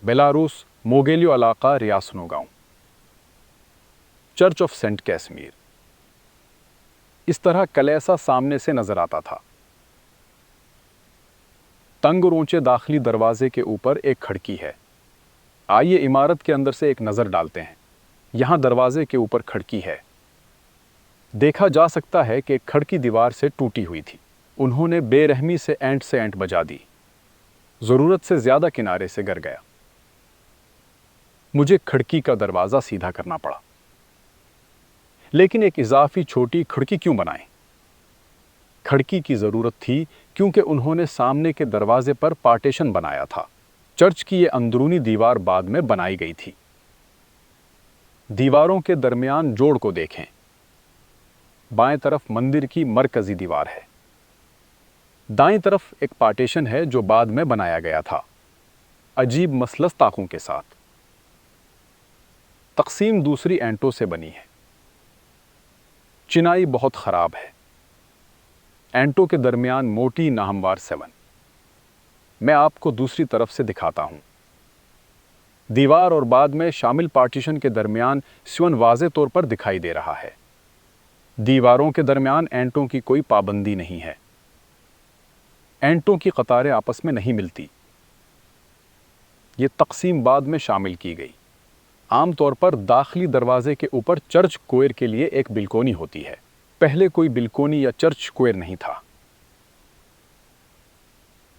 Belarus मोगेलियो इलाका रियासनो गांव। Church of saint Casimir. इस तरह कलेसा सामने से नजर आता था। तंग और ऊंचे दाखिली दरवाजे के ऊपर एक खिड़की है। आइए इमारत के अंदर से एक नजर डालते हैं। यहां दरवाजे के ऊपर खिड़की है। देखा जा सकता है कि खिड़की दीवार से टूटी हुई थी। उन्होंने बेरहमी से एंट बजा दी। जरूरत से ज्यादा किनारे से गिर गया। मुझे खिड़की का दरवाजा सीधा करना पड़ा। लेकिन एक इजाफी छोटी खिड़की क्यों बनाएं? खिड़की की जरूरत थी क्योंकि उन्होंने सामने के दरवाजे पर पार्टीशन बनाया था। चर्च की ये अंदरूनी दीवार बाद में बनाई गई थी। दीवारों के दरमियान जोड़ को देखें। बाएं तरफ मंदिर की मरकजी दीवार है। दाईं तरफ एक पार्टीशन है जो बाद में बनाया गया था, अजीब मसलस ताकों के साथ। तकसीम दूसरी एंटों से बनी है। चिनाई बहुत खराब है। एंटों के दरमियान मोटी नाहमवार सेवन। मैं आपको दूसरी तरफ से दिखाता हूं। दीवार और बाद में शामिल पार्टीशन के दरमियान स्वन वाज़े तौर पर दिखाई दे रहा है। दीवारों के दरमियान एंटों की कोई पाबंदी नहीं है। एंटों की कतारें आपस में नहीं मिलती। ये तकसीम बाद में शामिल की गई। आमतौर पर दाखिली दरवाजे के ऊपर चर्च कोयर के लिए एक बिल्कोनी होती है। पहले कोई बिल्कोनी या चर्च कोयर नहीं था।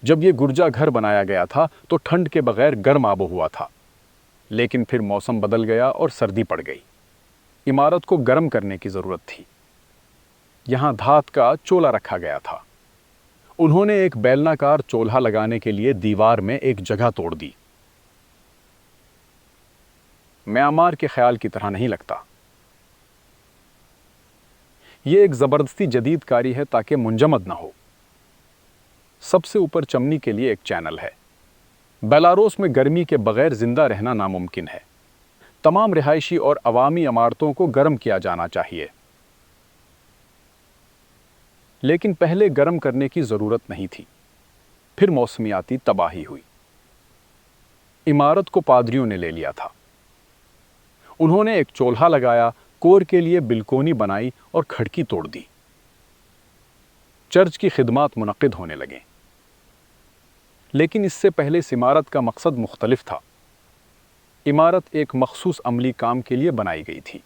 जब यह गिरजा घर बनाया गया था तो ठंड के बगैर गर्म आबो हुआ था, लेकिन फिर मौसम बदल गया और सर्दी पड़ गई। इमारत को गर्म करने की जरूरत थी। यहां धात का चोला रखा गया था। उन्होंने एक बेलनाकार चोल्हा लगाने के लिए दीवार में एक जगह तोड़ दी। म्यांमार के ख्याल की तरह नहीं लगता। यह एक जबरदस्ती जदीद कारी है ताकि मुंजमद ना हो। सबसे ऊपर चमनी के लिए एक चैनल है। बेलारूस में गर्मी के बगैर जिंदा रहना नामुमकिन है। तमाम रिहायशी और अवामी इमारतों को गर्म किया जाना चाहिए, लेकिन पहले गर्म करने की जरूरत नहीं थी। फिर मौसमियाती तबाही हुई। इमारत को पादरियों ने ले लिया था। उन्होंने एक चोल्हा लगाया, कोर के लिए बिल्कोनी बनाई और खिड़की तोड़ दी। चर्च की खिदमात मुनक्किद होने लगे। लेकिन इससे पहले इस इमारत का मकसद मुख्तलिफ था। इमारत एक मखसूस अमली काम के लिए बनाई गई थी।